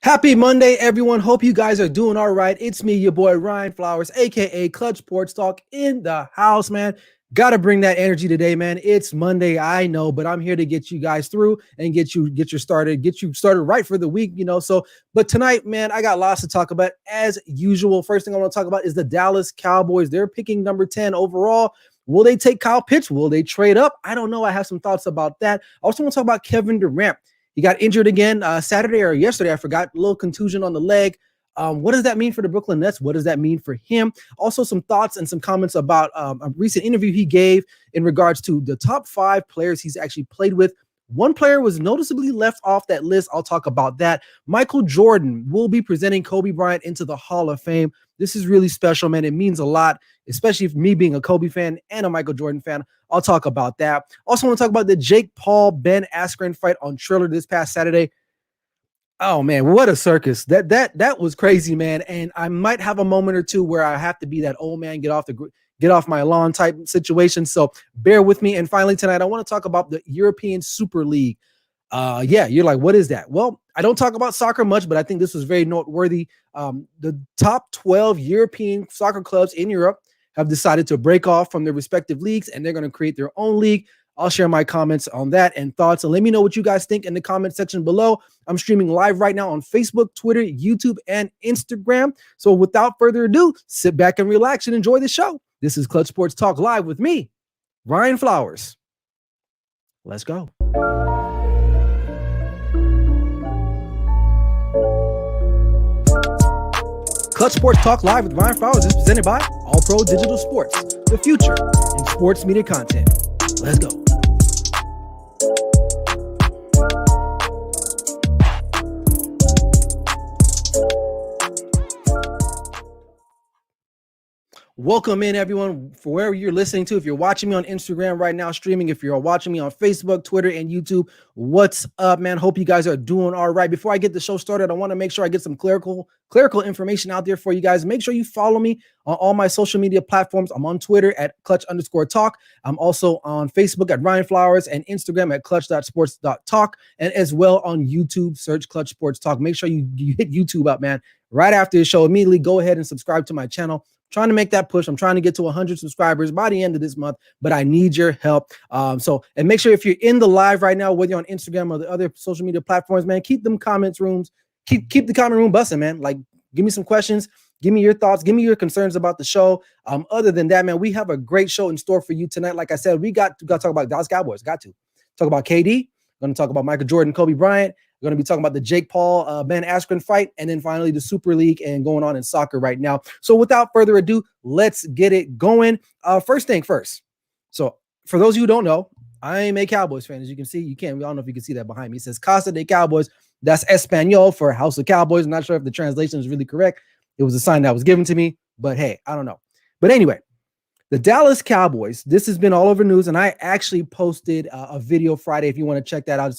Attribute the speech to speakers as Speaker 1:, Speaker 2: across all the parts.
Speaker 1: Happy Monday, everyone. Hope you guys are doing all right. It's me, your boy, Ryan Flowers, a.k.a. Clutch Sports Talk in the house, man. Got to bring that energy today, man. It's Monday, I know, but I'm here to get you guys through and get you started right for the week, but tonight, man, I got lots to talk about as usual. First thing I want to talk about is the Dallas Cowboys. They're picking number 10 overall. Will they take Kyle Pitts? Will they trade up? I don't know. I have some thoughts about that. I also want to talk about Kevin Durant. He got injured again Saturday or yesterday. I forgot. A little contusion on the leg. What does that mean for the Brooklyn Nets? What does that mean for him? Also, some thoughts and some comments about a recent interview he gave in regards to the top 5 players he's actually played with. One player was noticeably left off that list. I'll talk about that. Michael Jordan will be presenting Kobe Bryant into the Hall of Fame. This is really special, man. It means a lot, especially for me being a Kobe fan and a Michael Jordan fan. I'll talk about that. Also want to talk about the Jake Paul-Ben Askren fight on Triller this past Saturday. Oh, man, what a circus. That was crazy, man. And I might have a moment or two where I have to be that old man, get off my lawn type situation. So bear with me. And finally, tonight, I want to talk about the European Super League. You're like, what is that? Well, I don't talk about soccer much, but I think this was very noteworthy. The top 12 European soccer clubs in Europe have decided to break off from their respective leagues, and they're going to create their own league. I'll share my comments on that and thoughts, and let me know what you guys think in the comment section below. I'm streaming live right now on Facebook, Twitter, YouTube, and Instagram. So without further ado, sit back and relax and enjoy the show. This is Clutch Sports Talk Live with me, Ryan Flowers. Let's go. Clutch Sports Talk Live with Ryan Flowers is presented by All Pro Digital Sports, the future in sports media content. Let's go. Welcome in, everyone, for wherever you're listening to. If you're watching me on Instagram right now, streaming, if you're watching me on Facebook, Twitter, and YouTube, what's up, man? Hope you guys are doing all right. Before I get the show started, I want to make sure I get some clerical information out there for you guys. Make sure you follow me on all my social media platforms. I'm on Twitter at clutch_talk. I'm also on Facebook at Ryan Flowers and Instagram at clutch.sports.talk, and as well on YouTube, search Clutch Sports Talk. Make sure you hit YouTube up, man. Right after the show, immediately go ahead and subscribe to my channel. Trying to make that push. I'm trying to get to 100 subscribers by the end of this month, but I need your help. And make sure if you're in the live right now, whether you're on Instagram or the other social media platforms, man, keep them comments rooms, keep the comment room busting, man. Like, give me some questions, give me your thoughts, give me your concerns about the show. Other than that, man, we have a great show in store for you tonight. Like I said, we got to talk about Dallas Cowboys. Got to talk about KD. Going to talk about Michael Jordan, Kobe Bryant. We're going to be talking about the Jake Paul-Ben Askren fight, and then finally the Super League and going on in soccer right now. So without further ado, let's get it going. First thing first. So for those of you who don't know, I am a Cowboys fan. As you can see, I don't know if you can see that behind me. It says Casa de Cowboys. That's Espanol for House of Cowboys. I'm not sure if the translation is really correct. It was a sign that was given to me, but hey, I don't know. But anyway, the Dallas Cowboys, this has been all over news, and I actually posted a video Friday. If you want to check that out, it's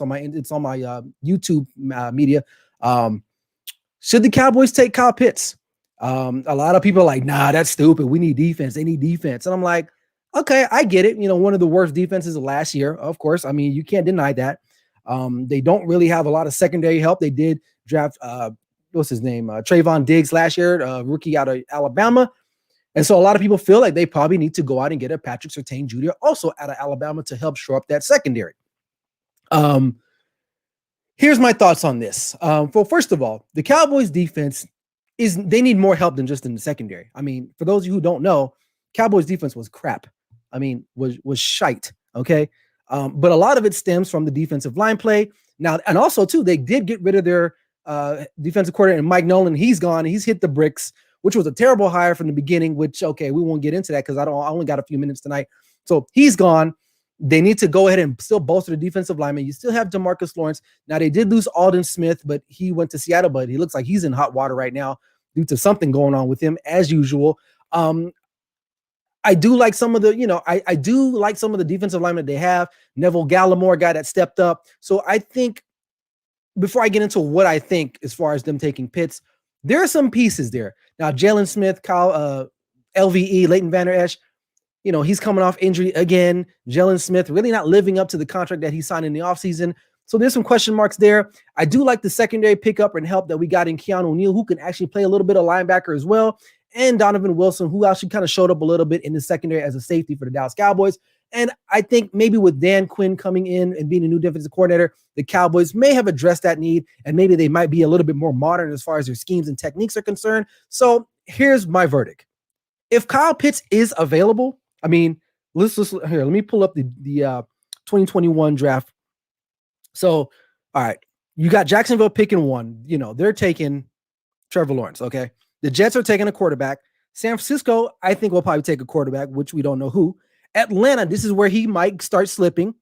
Speaker 1: on my YouTube media. Should the Cowboys take Kyle Pitts? A lot of people are like, nah, that's stupid. We need defense. They need defense. And I'm like, okay, I get it. One of the worst defenses of last year, of course. I mean, you can't deny that. They don't really have a lot of secondary help. They did draft, what's his name? Trayvon Diggs last year, rookie out of Alabama. And so a lot of people feel like they probably need to go out and get a Patrick Surtain Jr. also out of Alabama to help shore up that secondary. Here's my thoughts on this. Well, first of all, the Cowboys defense they need more help than just in the secondary. I mean, for those of you who don't know, Cowboys defense was crap. I mean, was shite. Okay. But a lot of it stems from the defensive line play. Now, and also too, they did get rid of their defensive coordinator, and Mike Nolan. He's gone. He's hit the bricks, which was a terrible hire from the beginning, which, okay, we won't get into that because I only got a few minutes tonight. So he's gone. They need to go ahead and still bolster the defensive lineman. You still have DeMarcus Lawrence. Now, they did lose Aldon Smith, but he went to Seattle, but he looks like he's in hot water right now due to something going on with him, as usual. I do like some of the, I do like some of the defensive linemen they have. Neville Gallimore, guy that stepped up. So I think, before I get into what I think as far as them taking Pitts, there are some pieces there. Now, Jalen Smith, Kyle, LVE, Leighton Vander Esch, he's coming off injury again. Jalen Smith really not living up to the contract that he signed in the offseason. So there's some question marks there. I do like the secondary pickup and help that we got in Keanu O'Neal, who can actually play a little bit of linebacker as well, and Donovan Wilson, who actually kind of showed up a little bit in the secondary as a safety for the Dallas Cowboys. And I think maybe with Dan Quinn coming in and being a new defensive coordinator, the Cowboys may have addressed that need, and maybe they might be a little bit more modern as far as their schemes and techniques are concerned. So here's my verdict. If Kyle Pitts is available, I mean, let's here, let me pull up the 2021 draft. So, all right, you got Jacksonville picking one. You know, they're taking Trevor Lawrence, okay? The Jets are taking a quarterback. San Francisco, I think, will probably take a quarterback, which we don't know who. Atlanta, this is where he might start slipping.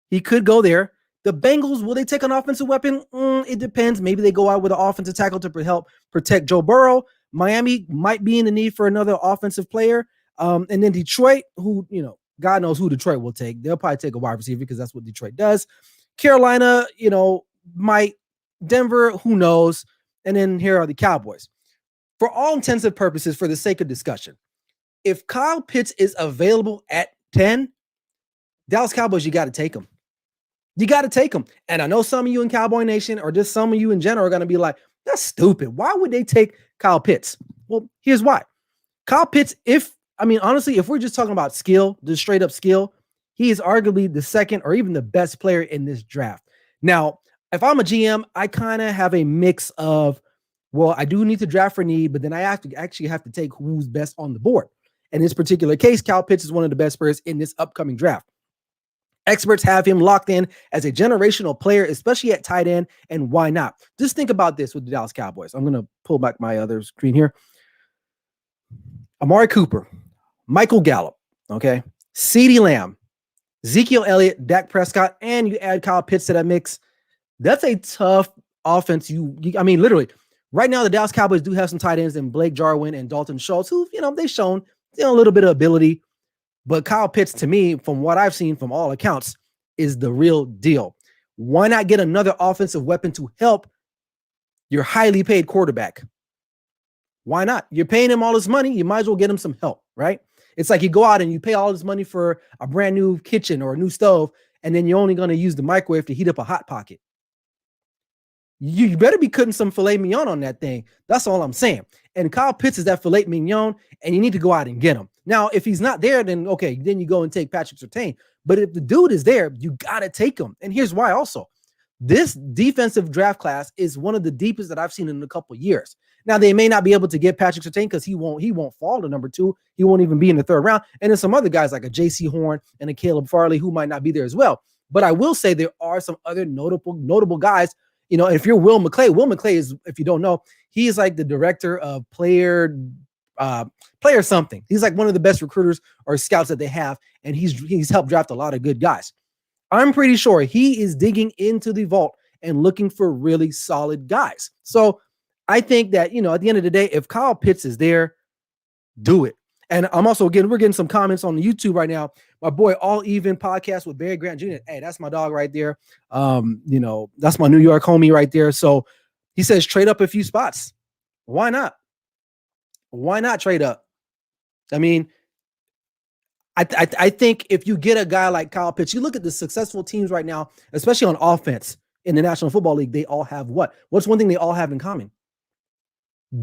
Speaker 1: He could go there. The Bengals, will they take an offensive weapon? It depends. Maybe they go out with an offensive tackle to help protect Joe Burrow. Miami might be in the need for another offensive player. And then Detroit, who, you know, God knows who Detroit will take. They'll probably take a wide receiver because that's what Detroit does. Carolina, you know, might. Denver, who knows? And then here are the Cowboys. For all intents and purposes, for the sake of discussion, if Kyle Pitts is available at 10, Dallas Cowboys, you got to take him. You got to take him. And I know some of you in Cowboy Nation or just some of you in general are going to be like, that's stupid. Why would they take Kyle Pitts? Well, here's why. Kyle Pitts, honestly, if we're just talking about skill, just straight up skill, he is arguably the second or even the best player in this draft. Now, if I'm a GM, I kind of have a mix of, well, I do need to draft for need, but then I have to take who's best on the board. In this particular case, Kyle Pitts is one of the best players in this upcoming draft. Experts have him locked in as a generational player, especially at tight end, and why not? Just think about this with the Dallas Cowboys. I'm going to pull back my other screen here. Amari Cooper, Michael Gallup, okay, CeeDee Lamb, Ezekiel Elliott, Dak Prescott, and you add Kyle Pitts to that mix. That's a tough offense. Literally, right now the Dallas Cowboys do have some tight ends in Blake Jarwin and Dalton Schultz, who, they've shown a little bit of ability. But Kyle Pitts, to me, from what I've seen from all accounts, is the real deal. Why not get another offensive weapon to help your highly paid quarterback? Why not? You're paying him all this money. You might as well get him some help, right? It's like you go out and you pay all this money for a brand new kitchen or a new stove, and then you're only going to use the microwave to heat up a Hot Pocket. You better be cutting some filet mignon on that thing. That's all I'm saying. And Kyle Pitts is that filet mignon, and you need to go out and get him. Now, if he's not there, then okay, then you go and take Patrick Surtain. But if the dude is there, you got to take him. And here's why also. This defensive draft class is one of the deepest that I've seen in a couple of years. Now, they may not be able to get Patrick Surtain because he won't fall to number 2. He won't even be in the 3rd round. And then some other guys like a J.C. Horn and a Caleb Farley who might not be there as well. But I will say there are some other notable guys. If you're Will McClay is, if you don't know, he is like the director of player something. He's like one of the best recruiters or scouts that they have, and he's helped draft a lot of good guys. I'm pretty sure he is digging into the vault and looking for really solid guys. So I think that, at the end of the day, if Kyle Pitts is there, do it. And I'm also we're getting some comments on YouTube right now. My boy, All Even Podcast with Barry Grant Jr. Hey, that's my dog right there. That's my New York homie right there. So he says trade up a few spots. Why not? Why not trade up? I mean, I think if you get a guy like Kyle Pitts, you look at the successful teams right now, especially on offense in the National Football League, they all have what? What's one thing they all have in common?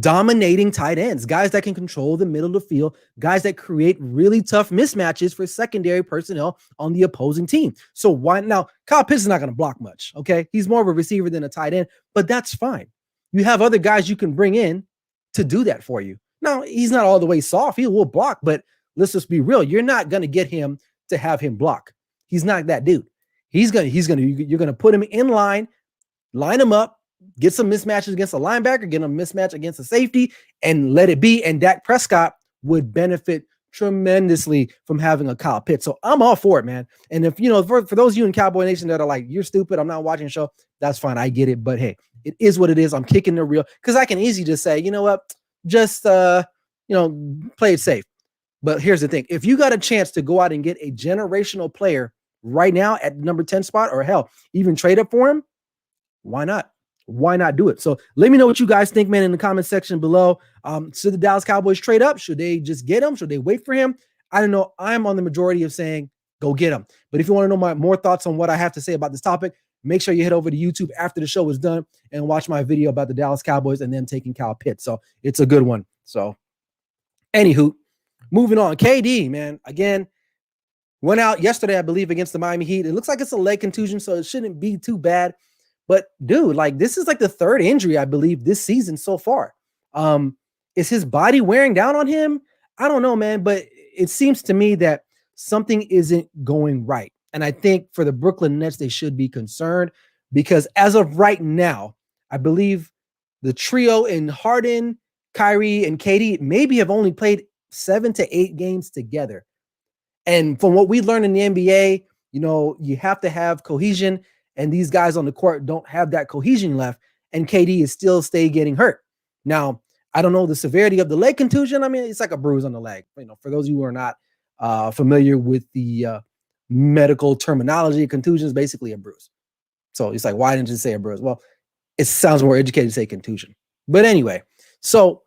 Speaker 1: Dominating tight ends, guys that can control the middle of the field, guys that create really tough mismatches for secondary personnel on the opposing team. So why now? Kyle Pitts is not going to block much. Okay. He's more of a receiver than a tight end, but that's fine. You have other guys you can bring in to do that for you. Now, he's not all the way soft. He will block, but let's just be real. You're not going to get him to have him block. He's not that dude. You're going to put him in line him up, get some mismatches against a linebacker, get a mismatch against a safety, and let it be. And Dak Prescott would benefit tremendously from having a Kyle Pitts. So I'm all for it, man. And if, for those of you in Cowboy Nation that are like, you're stupid, I'm not watching the show, that's fine. I get it. But hey, it is what it is. I'm kicking the real, because I can easily just say, you know what, just, play it safe. But here's the thing. If you got a chance to go out and get a generational player right now at number 10 spot, or hell, even trade up for him, why not? Why not do it? So let me know what you guys think, man, in the comment section below. Should the Dallas Cowboys trade up? Should they just get him? Should they wait for him? I don't know. I'm on the majority of saying go get him. But if you want to know my more thoughts on what I have to say about this topic, make sure you head over to YouTube after the show is done and watch my video about the Dallas Cowboys and them taking Cal Pitts. So it's a good one. So anywho, moving on. KD, man, again, went out yesterday, I believe, against the Miami Heat. It looks like it's a leg contusion, so it shouldn't be too bad. But dude, like this is like the third injury, I believe, this season so far. Is his body wearing down on him? I don't know, man, but it seems to me that something isn't going right. And I think for the Brooklyn Nets, they should be concerned because as of right now, I believe the trio in Harden, Kyrie, and KD maybe have only played 7 to 8 games together. And from what we learned in the NBA, you know, you have to have cohesion, and these guys on the court don't have that cohesion left, and KD is still getting hurt. Now, I don't know the severity of the leg contusion. I mean, it's like a bruise on the leg. You know, for those of you who are not familiar with the medical terminology, contusion is basically a bruise. So it's like, why didn't you say a bruise? Well, it sounds more educated to say contusion. But anyway, so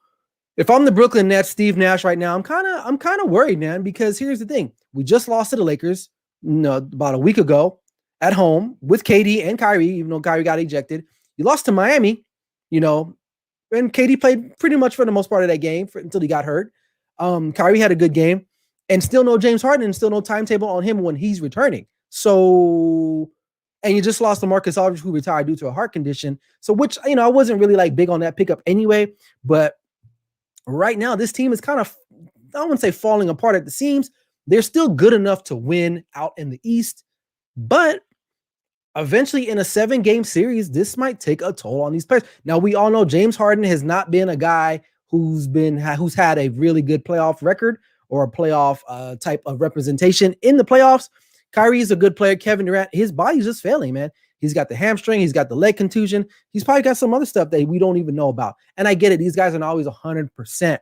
Speaker 1: if I'm the Brooklyn Nets, Steve Nash right now, I'm kind of worried, man, because here's the thing. We just lost to the Lakers about a week ago at home with KD and Kyrie, even though Kyrie got ejected. You lost to Miami, you know, and KD played pretty much for the most part of that game until he got hurt. Kyrie had a good game, and still no James Harden, and still no timetable on him when he's returning. So, and you just lost to Marcus Aldridge, who retired due to a heart condition. So, which, you know, I wasn't really like big on that pickup anyway, but right now this team is kind of, I wouldn't say falling apart at the seams. They're still good enough to win out in the East, but eventually in a 7-game series, this might take a toll on these players. Now, we all know James Harden has not been a guy who's had a really good playoff record or a playoff type of representation in the playoffs. Kyrie is a good player. Kevin Durant, his body's just failing, man. He's got the hamstring. He's got the leg contusion. He's probably got some other stuff that we don't even know about. And I get it. These guys aren't always 100%.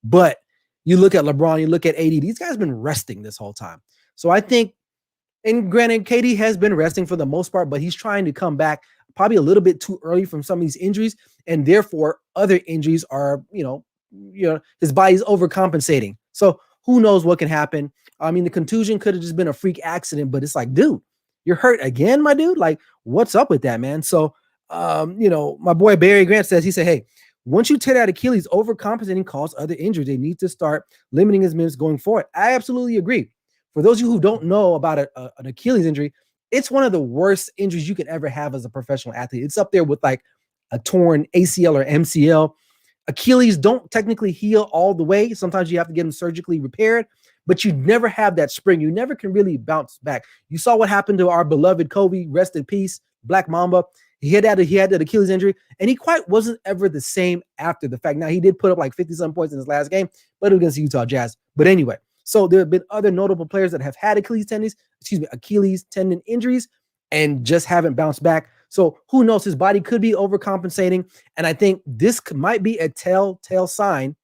Speaker 1: But you look at LeBron, you look at AD, these guys have been resting this whole time. So I think, and granted, KD has been resting for the most part, but he's trying to come back probably a little bit too early from some of these injuries. And therefore, other injuries are, you know, his body's overcompensating. So who knows what can happen? I mean, the contusion could have just been a freak accident, but it's like, dude, you're hurt again, my dude. Like, what's up with that, man? So, you know, my boy Barry Grant says, he said, hey, once you tear that Achilles, overcompensating causes other injuries. They need to start limiting his minutes going forward. I absolutely agree. For those of you who don't know about an Achilles injury, it's one of the worst injuries you could ever have as a professional athlete. It's up there with like a torn ACL or MCL. Achilles don't technically heal all the way. Sometimes you have to get them surgically repaired, but you never have that spring. You never can really bounce back. You saw what happened to our beloved Kobe, rest in peace, Black Mamba. He had that Achilles injury, and he quite wasn't ever the same after the fact. Now, he did put up like 50-some points in his last game, but it was against the Utah Jazz. But anyway, so there have been other notable players that have had Achilles tendon injuries and just haven't bounced back. So who knows? His body could be overcompensating, and I think this might be a telltale sign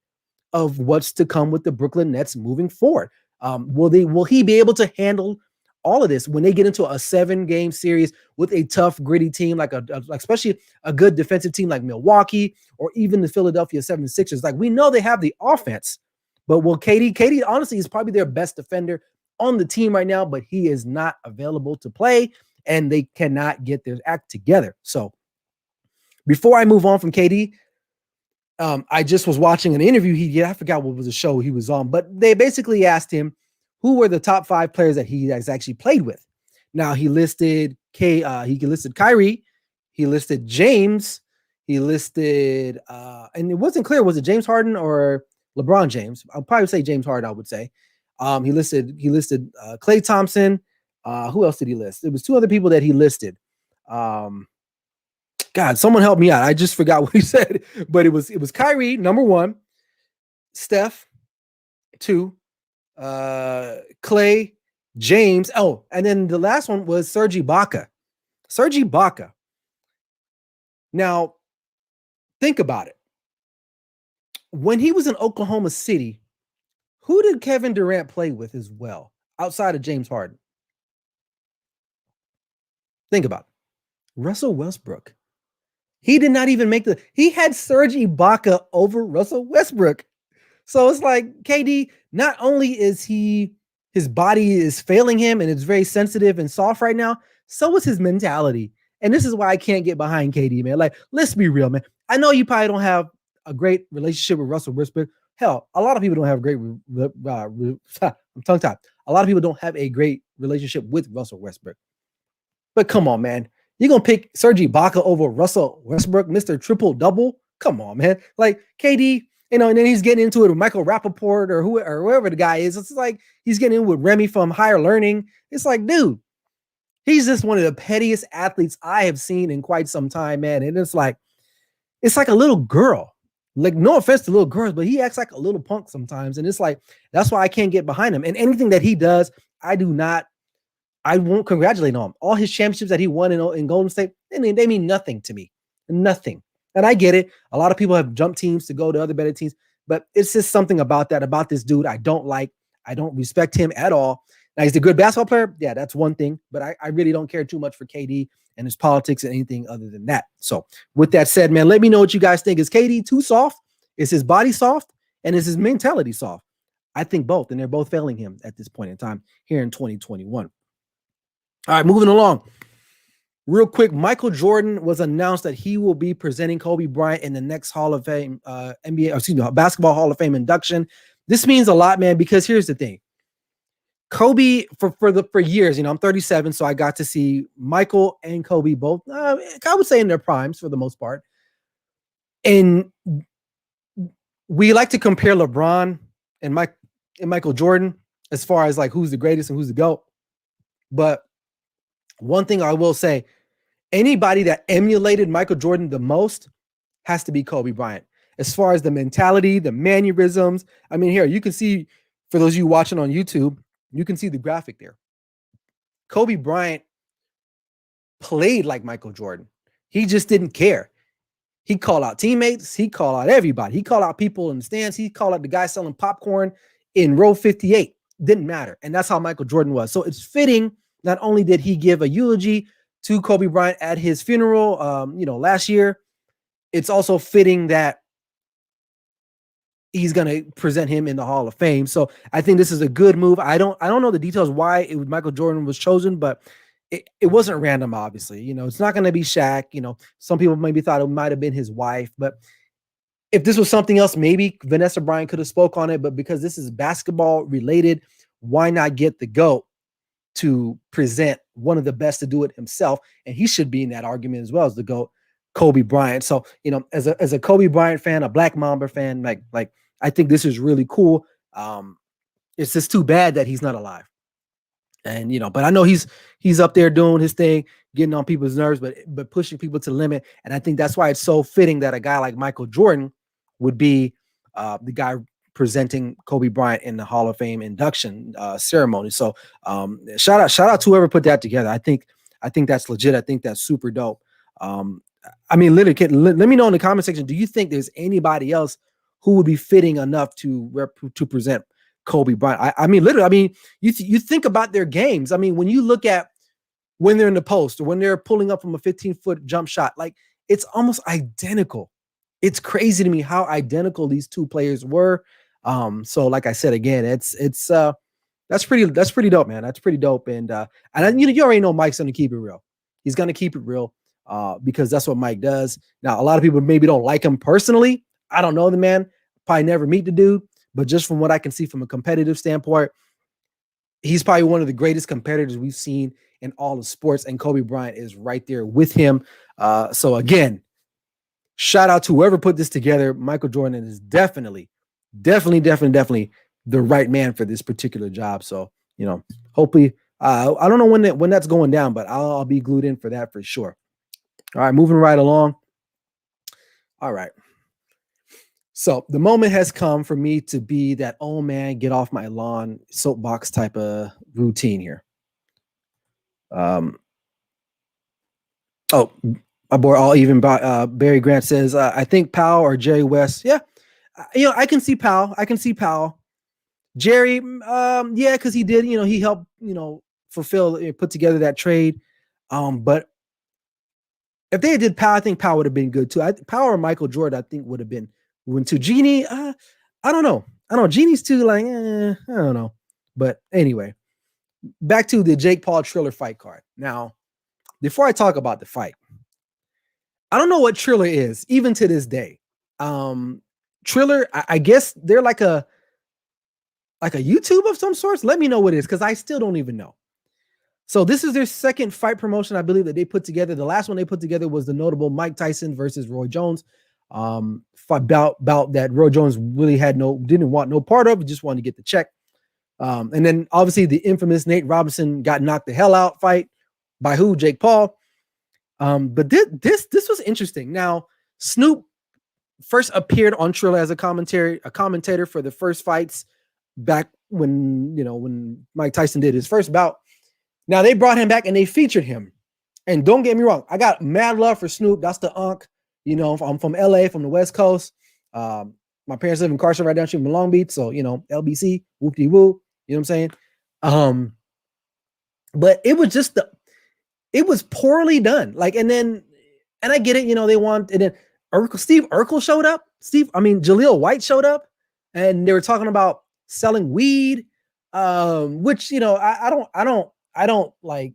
Speaker 1: of what's to come with the Brooklyn Nets moving forward. Will he be able to handle all of this when they get into a 7-game series with a tough, gritty team, like especially a good defensive team like Milwaukee or even the Philadelphia 76ers? Like, we know they have the offense, but will KD honestly is probably their best defender on the team right now, but he is not available to play and they cannot get their act together. So before I move on from KD, I just was watching an interview. I forgot what was the show he was on, but they basically asked him who were the top 5 players that he has actually played with. Now he listed Kyrie, he listed James, he listed, and it wasn't clear, was it James Harden or LeBron James? I'll probably say James Harden, I would say. He listed Klay Thompson. Who else did he list? There was 2 other people that he listed. God, someone help me out. I just forgot what he said, but it was Kyrie, number 1, Steph, 2, Klay, James. Oh, and then the last one was Serge Ibaka. Serge Ibaka. Now, think about it. When he was in Oklahoma City, who did Kevin Durant play with as well, outside of James Harden? Think about it. Russell Westbrook. He did not even he had Serge Ibaka over Russell Westbrook. So it's like KD, not only is his body is failing him and it's very sensitive and soft right now, so is his mentality. And this is why I can't get behind KD, man. Like, let's be real, man. I know you probably don't have a great relationship with Russell Westbrook. Hell, a lot of people don't have great. I'm tongue tied. A lot of people don't have a great relationship with Russell Westbrook. But come on, man. You're going to pick Serge Ibaka over Russell Westbrook, Mr. Triple Double? Come on, man. Like KD, and then he's getting into it with Michael Rappaport or whoever the guy is. It's like he's getting in with Remy from Higher Learning. It's like, dude, he's just one of the pettiest athletes I have seen in quite some time, man. And it's like a little girl. Like, no offense to little girls, but he acts like a little punk sometimes. And it's like, that's why I can't get behind him. And anything that he does, I won't congratulate him on. All his championships that he won in Golden State, they mean nothing to me. Nothing. And I get it. A lot of people have jumped teams to go to other better teams, but it's just something about this dude I don't like. I don't respect him at all. Now, he's a good basketball player. Yeah, that's one thing, but I really don't care too much for KD and his politics and anything other than that. So with that said, man, let me know what you guys think. Is KD too soft? Is his body soft? And is his mentality soft? I think both, and they're both failing him at this point in time here in 2021. All right, moving along. Real quick, Michael Jordan was announced that he will be presenting Kobe Bryant in the next Hall of Fame, Basketball Hall of Fame induction. This means a lot, man, because here's the thing. Kobe, for years, I'm 37, so I got to see Michael and Kobe both, I would say in their primes for the most part. And we like to compare LeBron and Michael Jordan as far as like who's the greatest and who's the GOAT. But one thing I will say, anybody that emulated Michael Jordan the most has to be Kobe Bryant. As far as the mentality, the mannerisms. I mean, here, you can see, for those of you watching on YouTube, you can see the graphic there. Kobe Bryant played like Michael Jordan. He just didn't care. He called out teammates. He called out everybody. He called out people in the stands. He called out the guy selling popcorn in row 58. Didn't matter. And that's how Michael Jordan was. So it's fitting. Not only did he give a eulogy to Kobe Bryant at his funeral, last year, it's also fitting that he's going to present him in the Hall of Fame. So I think this is a good move. I don't know the details why Michael Jordan was chosen, but it wasn't random, obviously. It's not going to be Shaq. Some people maybe thought it might have been his wife, but if this was something else, maybe Vanessa Bryant could have spoke on it. But because this is basketball related, why not get the GOAT to present one of the best to do it himself? And he should be in that argument as well as the GOAT, Kobe Bryant. So, as a Kobe Bryant fan, a Black Mamba fan, like I think this is really cool. It's just too bad that he's not alive. And, but I know he's up there doing his thing, getting on people's nerves, but pushing people to the limit. And I think that's why it's so fitting that a guy like Michael Jordan would be the guy presenting Kobe Bryant in the Hall of Fame induction ceremony. So shout out to whoever put that together. I think that's legit. I think that's super dope. I mean, literally, let me know in the comment section, do you think there's anybody else who would be fitting enough to present Kobe Bryant? I mean, literally, you think about their games. I mean, when you look at when they're in the post or when they're pulling up from a 15-foot jump shot, like it's almost identical. It's crazy to me how identical these two players were. So like I said, again, that's pretty dope, man. That's pretty dope. And you already know Mike's going to keep it real. He's going to keep it real because that's what Mike does. Now, a lot of people maybe don't like him personally. I don't know the man. Probably never meet the dude. But just from what I can see from a competitive standpoint, he's probably one of the greatest competitors we've seen in all of sports. And Kobe Bryant is right there with him. So again, shout out to whoever put this together. Michael Jordan is definitely the right man for this particular job. So, hopefully, I don't know when that's going down, but I'll be glued in for that for sure. All right, moving right along. All right. So the moment has come for me to be that, oh man, get off my lawn soapbox type of routine here. My boy, Barry Grant says, I think Powell or Jerry West. Yeah. I can see Powell. Jerry, yeah, because he did, he helped, put together that trade. But if they did Powell, I think Powell would have been good too. Powell or Michael Jordan, I think would have been to Genie. I don't know. Genie's too like, I don't know. But anyway, back to the Jake Paul Triller fight card. Now, before I talk about the fight, I don't know what Triller is, even to this day. Triller, I guess they're like a YouTube of some sorts. Let me know what it is, because I still don't even know. So this is their second fight promotion, I believe, that they put together. The last one they put together was the notable Mike Tyson versus Roy Jones. Bout that Roy Jones really didn't want no part of, just wanted to get the check. And then obviously the infamous Nate Robinson got knocked the hell out fight by who? Jake Paul. But this was interesting. Now, Snoop first appeared on Triller as a commentator for the first fights back when Mike Tyson did his first bout. Now they brought him back and they featured him. And don't get me wrong, I got mad love for Snoop. That's the Unc. I'm from LA, from the West Coast. My parents live in Carson, right down the street from Long Beach. So, LBC, whoop-de-woo. You know what I'm saying? But it was just it was poorly done. And I get it, they want, and then Steve Urkel showed up. Jaleel White showed up, and they were talking about selling weed, which, I don't like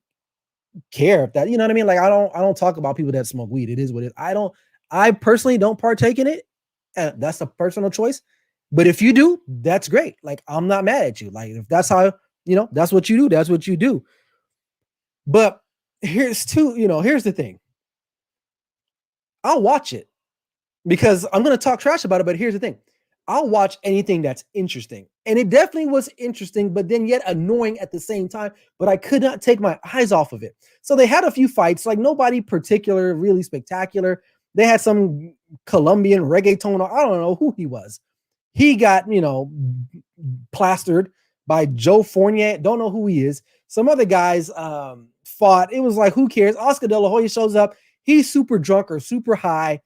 Speaker 1: care if that, you know what I mean? Like, I don't talk about people that smoke weed. It is what it is. I personally don't partake in it. That's a personal choice. But if you do, that's great. Like, I'm not mad at you. Like, if that's how, that's what you do, that's what you do. But here's the thing. I'll watch it because I'm going to talk trash about it. But here's the thing. I'll watch anything that's interesting. And it definitely was interesting, but then yet annoying at the same time. But I could not take my eyes off of it. So they had a few fights, like nobody particular, really spectacular. They had some Colombian reggaeton. I don't know who he was. He got, plastered by Joe Fournier. Don't know who he is. Some other guys fought. It was like, who cares? Oscar De La Hoya shows up. He's super drunk or super high.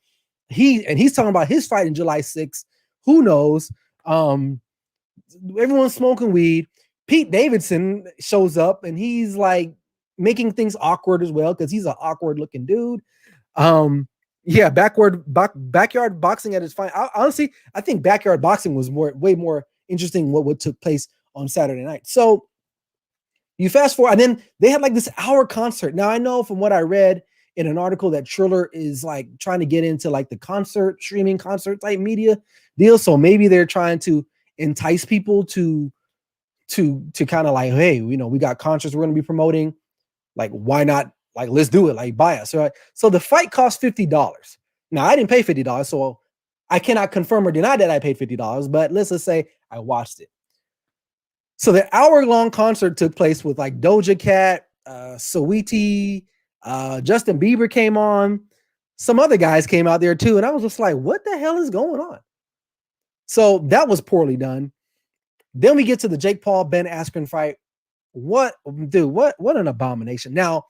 Speaker 1: He's talking about his fight in July 6th. Who knows? Everyone's smoking weed. Pete Davidson shows up and he's like making things awkward as well because he's an awkward looking dude. Backyard boxing at its fine. Honestly, I think backyard boxing was way more interesting what took place on Saturday night. So you fast forward, and then they had like this hour concert. Now I know from what I read in an article that Triller is like trying to get into like the streaming concert type media deal. So maybe they're trying to entice people to kind of like, hey, we got concerts we're going to be promoting. Like, why not? Like, let's do it. Like, buy us. Right? So the fight cost $50. Now I didn't pay $50, so I cannot confirm or deny that I paid $50. But let's just say I watched it. So the hour-long concert took place with like Doja Cat, Saweetie, Justin Bieber came on. Some other guys came out there too. And I was just like, what the hell is going on? So that was poorly done. Then we get to the Jake Paul, Ben Askren fight. What an abomination. Now,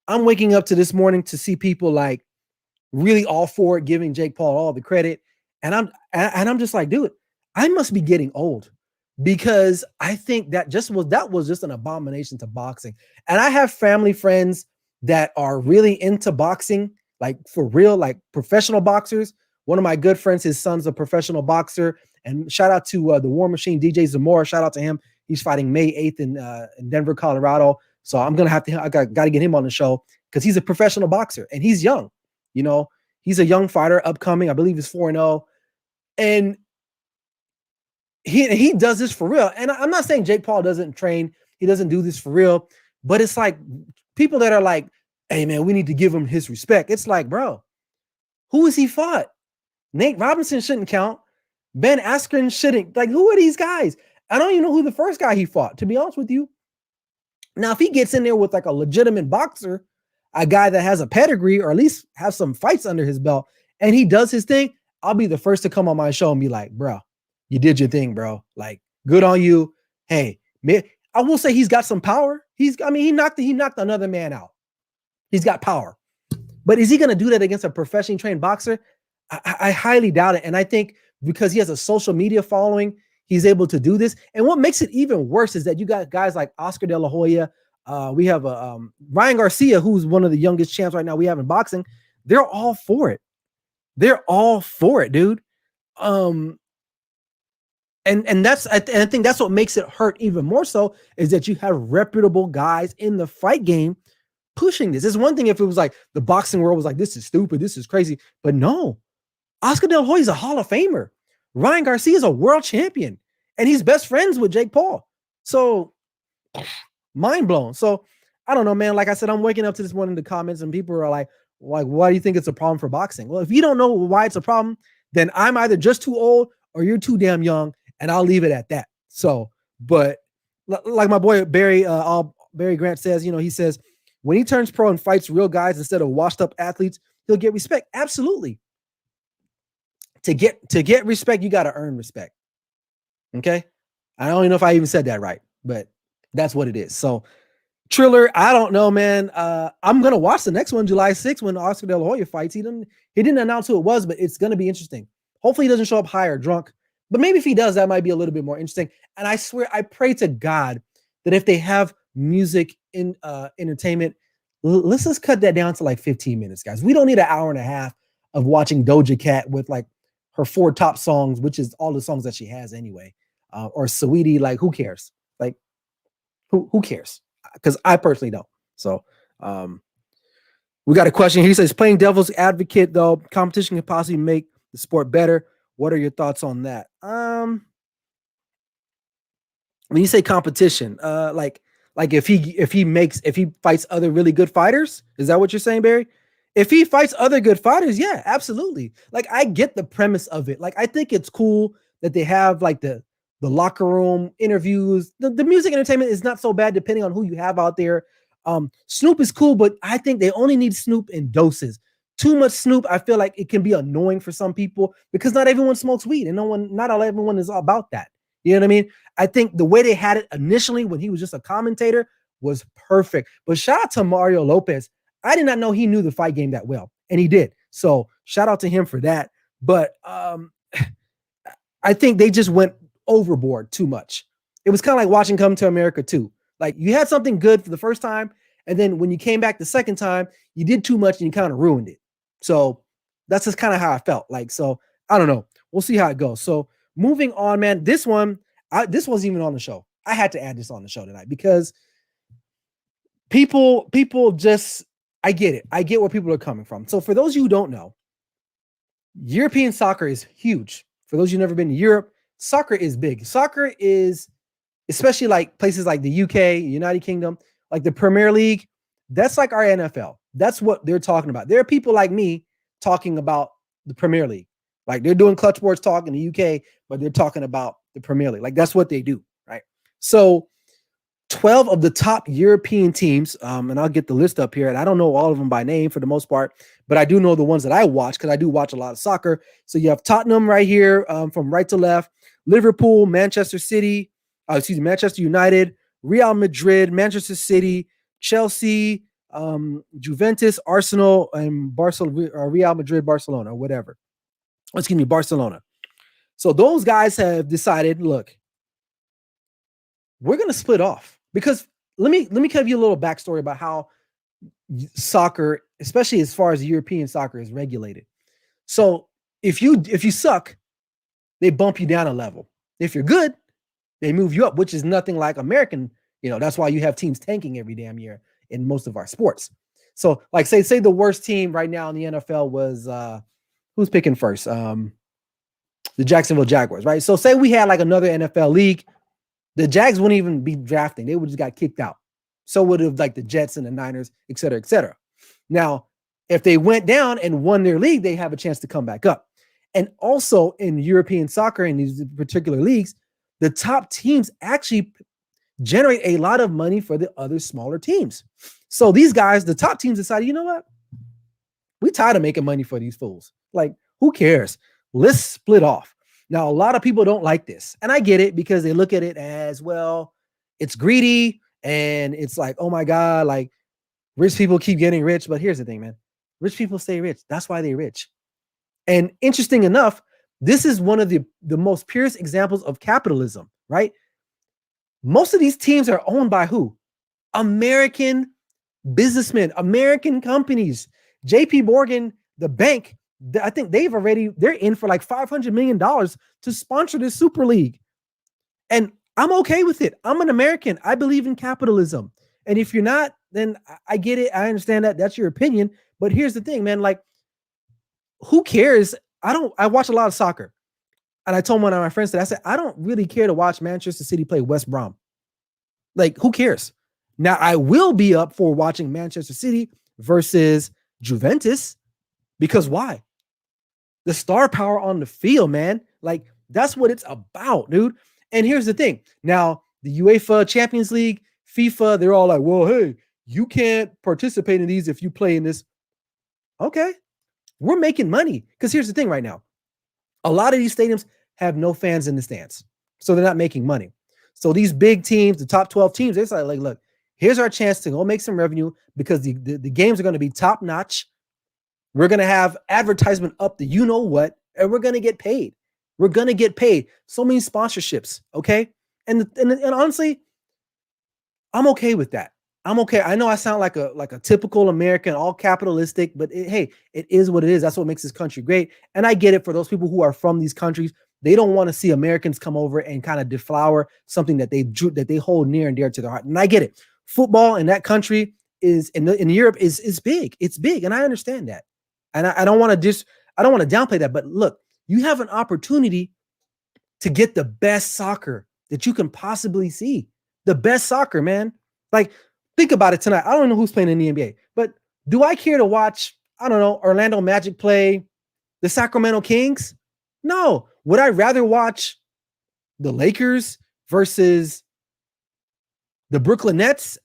Speaker 1: I'm waking up to this morning to see people like really all for it, giving Jake Paul all the credit. And I'm just like, dude, I must be getting old because I think that was just an abomination to boxing. And I have family friends that are really into boxing, like for real, like professional boxers. One of my good friends, his son's a professional boxer. And shout out to the War Machine, DJ Zamora. Shout out to him. He's fighting May 8th in Denver, Colorado. So I got to get him on the show because he's a professional boxer and he's young. He's a young fighter, upcoming. I believe he's 4-0. And he does this for real. And I'm not saying Jake Paul doesn't train. He doesn't do this for real. But it's like people that are like, hey, man, we need to give him his respect. It's like, bro, who has he fought? Nate Robinson shouldn't count. Ben Askren shouldn't. Like, who are these guys? I don't even know who the first guy he fought, to be honest with you. Now, if he gets in there with like a legitimate boxer, a guy that has a pedigree or at least have some fights under his belt, and he does his thing, I'll be the first to come on my show and be like, bro, you did your thing, bro. Like, good on you. Hey, man, I will say he's got some power. He knocked another man out. He's got power. But is he going to do that against a professionally trained boxer? I highly doubt it. And I think because he has a social media following, he's able to do this. And what makes it even worse is that you got guys like Oscar De La Hoya. We have Ryan Garcia, who's one of the youngest champs right now we have in boxing. They're all for it. They're all for it, dude. And I think that's what makes it hurt even more so is that you have reputable guys in the fight game pushing this. It's one thing if it was like the boxing world was like, this is stupid, this is crazy. But no, Oscar De La Hoya is a Hall of Famer. Ryan Garcia is a world champion, and he's best friends with Jake Paul. So mind blown. So I don't know, man. Like I said, I'm waking up to this one in the comments, and people are like, why do you think it's a problem for boxing? Well, if you don't know why it's a problem, then I'm either just too old or you're too damn young, and I'll leave it at that. So, but like my boy Barry Grant says, he says when he turns pro and fights real guys instead of washed up athletes, he'll get respect. Absolutely. To get respect, you got to earn respect. Okay. I don't even know if I even said that right, but that's what it is. So Triller, I don't know, man. I'm going to watch the next one, July 6th, when Oscar De La Hoya fights. He didn't announce who it was, but it's going to be interesting. Hopefully he doesn't show up high or drunk, but maybe if he does, that might be a little bit more interesting. And I swear, I pray to God that if they have music in entertainment, let's just cut that down to like 15 minutes, guys. We don't need an hour and a half of watching Doja Cat with like her 4 top songs, which is all the songs that she has anyway, or Saweetie. Like, who cares? Like, who cares? Because I personally don't. So we got a question. He says, playing devil's advocate, though, competition can possibly make the sport better. What are your thoughts on that? When you say competition, like if he fights other really good fighters, is that what you're saying, Barry? If he fights other good fighters, yeah, absolutely. Like, I get the premise of it. Like, I think it's cool that they have like the locker room interviews. The music entertainment is not so bad depending on who you have out there. Snoop is cool, but I think they only need Snoop in doses. Too much Snoop, I feel like it can be annoying for some people because not everyone smokes weed and not everyone is about that. You know what I mean? I think the way they had it initially when he was just a commentator was perfect. But shout out to Mario Lopez. I did not know he knew the fight game that well, and he did. So shout out to him for that. But I think they just went overboard too much. It was kind of like watching Come to America 2. Like, you had something good for the first time, and then when you came back the second time, you did too much and you kind of ruined it. So that's just kind of how I felt. Like, so I don't know. We'll see how it goes. So moving on, man. This wasn't even on the show. I had to add this on the show tonight because people just, I get it. I get where people are coming from. So for those of you who don't know, European soccer is huge. For those of you who've never been to Europe, soccer is big. Soccer is, especially like places like the UK, United Kingdom, like the Premier League, that's like our NFL. That's what they're talking about. There are people like me talking about the Premier League. Like, they're doing Clutch Sports Talk in the UK, but they're talking about the Premier League. Like, that's what they do, right? So 12 of the top European teams, and I'll get the list up here, and I don't know all of them by name for the most part, but I do know the ones that I watch because I do watch a lot of soccer. So you have Tottenham right here, from right to left, Liverpool, Manchester United, Real Madrid, Manchester City, Chelsea, Juventus, Arsenal, and Barcelona, Real Madrid, Barcelona, or whatever. Excuse me, Barcelona. So those guys have decided, look, we're going to split off because let me give you a little backstory about how soccer, especially as far as European soccer, is regulated. So if you suck, they bump you down a level. If you're good, they move you up, which is nothing like American. That's why you have teams tanking every damn year in most of our sports. So like say the worst team right now in the NFL was who's picking first? The Jacksonville Jaguars, right? So say we had like another NFL league, the Jags wouldn't even be drafting. They would just got kicked out. So would have like the Jets and the Niners, et cetera, et cetera. Now, if they went down and won their league, they have a chance to come back up. And also in European soccer, in these particular leagues, the top teams actually generate a lot of money for the other smaller teams. So these guys, the top teams, decided, you know what? We tired of making money for these fools. Like, who cares? Let's split off. Now, a lot of people don't like this. And I get it because they look at it as, well, it's greedy. And it's like, oh my God, like rich people keep getting rich. But here's the thing, man. Rich people stay rich. That's why they're rich. And interesting enough, this is one of the most purest examples of capitalism, right? Most of these teams are owned by who? American businessmen, American companies. JP Morgan, the bank, I think they're in for like $500 million to sponsor this Super League. And I'm okay with it. I'm an American. I believe in capitalism. And if you're not, then I get it. I understand that. That's your opinion. But here's the thing, man. Like, who cares? I watch a lot of soccer. And I told one of my friends that I said, I don't really care to watch Manchester City play West Brom. Like, who cares? Now, I will be up for watching Manchester City versus Juventus, because why? The star power on the field, man. Like, that's what it's about, dude. And here's the thing. Now, the UEFA Champions League, FIFA, they're all like, well, hey, you can't participate in these if you play in this. Okay. We're making money. Because here's the thing right now. A lot of these stadiums have no fans in the stands. So they're not making money. So these big teams, the top 12 teams, it's like, look, here's our chance to go make some revenue, because the games are going to be top notch. We're going to have advertisement up to you know what, and we're going to get paid. We're going to get paid. So many sponsorships, okay? And honestly, I'm okay with that. I'm okay. I know I sound like a typical American, all capitalistic, but hey, it is what it is. That's what makes this country great. And I get it for those people who are from these countries. They don't want to see Americans come over and kind of deflower something that they hold near and dear to their heart. And I get it. Football in that country is in Europe is big. It's big, and I understand that. And I don't want to downplay that. But look, you have an opportunity to get the best soccer that you can possibly see. The best soccer, man. Like, think about it tonight. I don't know who's playing in the NBA, but do I care to watch, I don't know, Orlando Magic play the Sacramento Kings? No. Would I rather watch the Lakers versus the Brooklyn Nets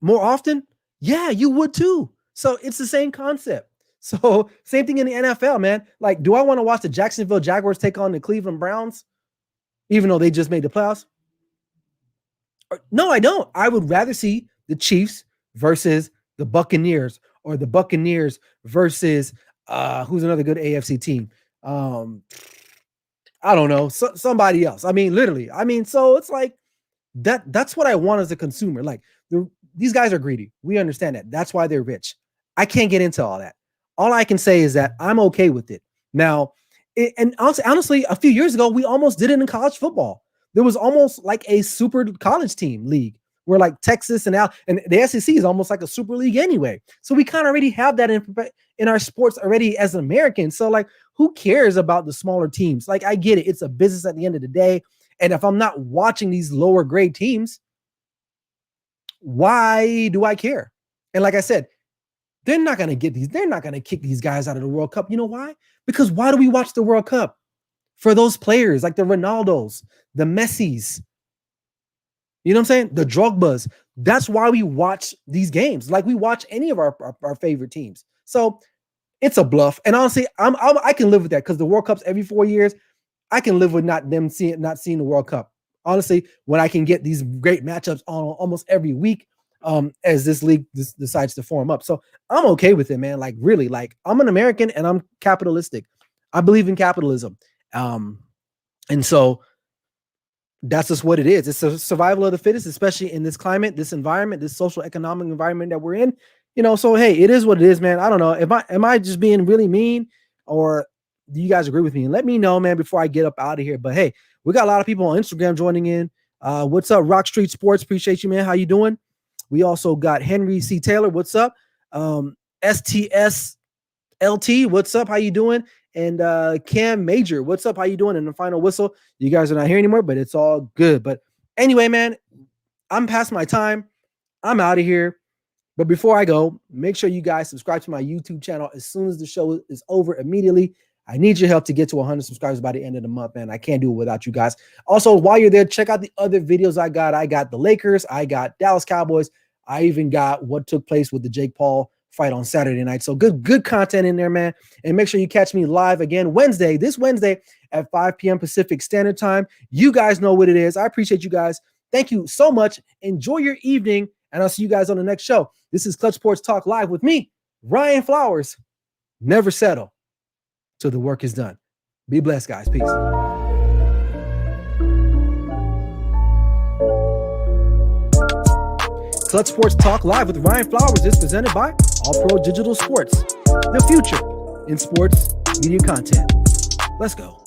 Speaker 1: more often? Yeah, you would too. So it's the same concept. So same thing in the NFL, man. Like, do I want to watch the Jacksonville Jaguars take on the Cleveland Browns, even though they just made the playoffs? No, I don't. I would rather see the Chiefs versus the Buccaneers, or the Buccaneers versus who's another good AFC team? I don't know, somebody else. I mean, literally. I mean, so it's like that's what I want as a consumer. Like, these guys are greedy. We understand that. That's why they're rich. I can't get into all that. All I can say is that I'm okay with it. Now, and honestly, a few years ago, we almost did it in college football. There was almost like a super college team league where like Texas and the SEC is almost like a super league anyway. So we kind of already have that in our sports already as an American. So like, who cares about the smaller teams? Like, I get it. It's a business at the end of the day. And if I'm not watching these lower grade teams, why do I care? And like I said, they're not going to kick these guys out of the World Cup. You know why? Because why do we watch the World Cup? For those players like the Ronaldos, the Messis, you know what I'm saying? The Drogbas. That's why we watch these games. Like we watch any of our favorite teams. So it's a bluff. And honestly, I can live with that, because the World Cup's every 4 years. I can live with not seeing the World Cup. Honestly, when I can get these great matchups on almost every week, as this league decides to form up. So I'm okay with it, man. Like, really, like, I'm an American and I'm capitalistic. I believe in capitalism. And so that's just what it is. It's a survival of the fittest, especially in this climate, this environment, this social economic environment that we're in, you know. So, hey, it is what it is, man. I don't know. Am I just being really mean, or do you guys agree with me? And let me know, man, before I get up out of here. But hey, we got a lot of people on Instagram joining in. What's up, Rock Street Sports? Appreciate you, man. How you doing? We also got Henry C. Taylor. What's up? STS LT. What's up? How you doing? And Cam Major. What's up? How you doing? And the final whistle. You guys are not here anymore, but it's all good. But anyway, man, I'm past my time. I'm out of here. But before I go, make sure you guys subscribe to my YouTube channel as soon as the show is over immediately. I need your help to get to 100 subscribers by the end of the month, man. I can't do it without you guys. Also, while you're there, check out the other videos I got. I got the Lakers. I got Dallas Cowboys. I even got what took place with the Jake Paul fight on Saturday night. So good content in there, man. And make sure you catch me live again this Wednesday at 5 p.m. Pacific Standard Time. You guys know what it is. I appreciate you guys. Thank you so much. Enjoy your evening, and I'll see you guys on the next show. This is Clutch Sports Talk Live with me, Ryan Flowers. Never settle till the work is done. Be blessed, guys. Peace. Clutch Sports Talk Live with Ryan Flowers is presented by All Pro Digital Sports, the future in sports media content. Let's go.